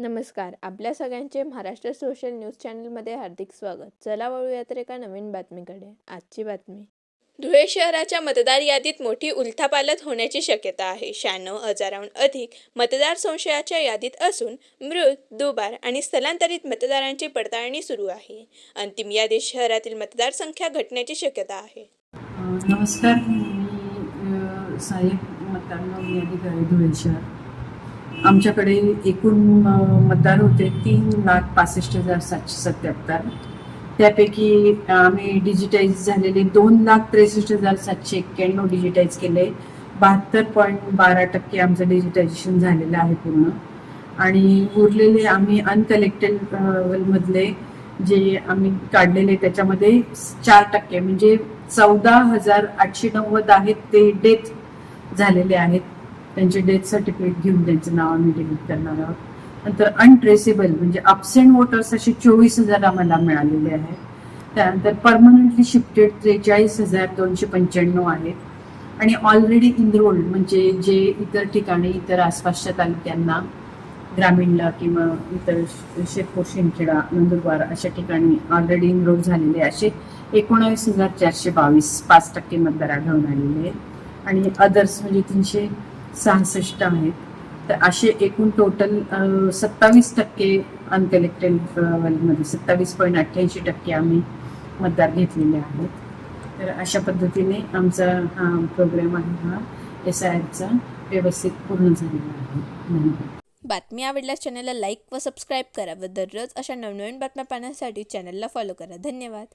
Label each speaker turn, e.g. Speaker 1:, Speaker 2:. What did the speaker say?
Speaker 1: नमस्कार. आपल्या सगळ्यांचे महाराष्ट्र सोशल न्यूज चॅनलमध्ये हार्दिक स्वागत. चला वळूया तर एका नवीन बातमीकडे. आजची बातमी. धुळे शहराच्या मतदार यादीत मोठी उलथापालथ होण्याची शक्यता आहे. 96,000हून अधिक मतदार संशयाच्या यादीत असून मृत, दुबार आणि स्थलांतरित मतदारांची पडताळणी सुरू आहे. अंतिम यादीत शहरातील मतदार संख्या घटण्याची शक्यता आहे.
Speaker 2: नमस्कार. मी सहाय्यक मतदार नोंदणी अधिकारी धुळे शहर. आमच्याकडे एकूण मतदार होते 3,65,777. त्यापैकी आम्ही डिजिटाईज झालेले 2,63,791 डिजिटाईज केले. 72.12% आमचं डिजिटायझेशन झालेलं आहे पूर्ण. आणि उरलेले आम्ही अनकलेक्टेड मधले जे आम्ही काढलेले त्याच्यामध्ये 4% म्हणजे 14,890 आहेत ते डेथ झालेले आहेत. त्यांचे डेथ सर्टिफिकेट घेऊन त्यांचं नाव आम्ही डिलीट करणार आहोत. नंतर अनट्रेसेबल म्हणजे अब्सेंट वोटर्स असे 24,000 आम्हाला मिळालेले आहेत. त्यानंतर परमनंटली शिफ्टेड 43,295 आहेत. आणि ऑलरेडी इनरोल्ड म्हणजे जे इतर ठिकाणी इतर आसपासच्या तालुक्यांना ग्रामीणला किंवा इतर शेतपूर, शिंदखेडा, नंदुरबार अशा ठिकाणी ऑलरेडी इनरोल झालेले असे 19,422 5% मतदार आढळून आलेले आहेत. आणि अदर्स म्हणजे 366 आहेत. तर असे एकूण टोटल 27% अनकलेक्टेड मध्ये 27.88% आम्ही मतदार घेतलेले आहेत. तर अशा पद्धतीने आमचा हा प्रोग्राम आहे, हा SIRचा व्यवस्थित पूर्ण झालेला आहे. धन्यवाद.
Speaker 1: बातमी आवडल्यास चॅनलला लाईक व सबस्क्राईब करा व दररोज अशा नवनवीन बातम्या पाहण्यासाठी चॅनलला फॉलो करा. धन्यवाद.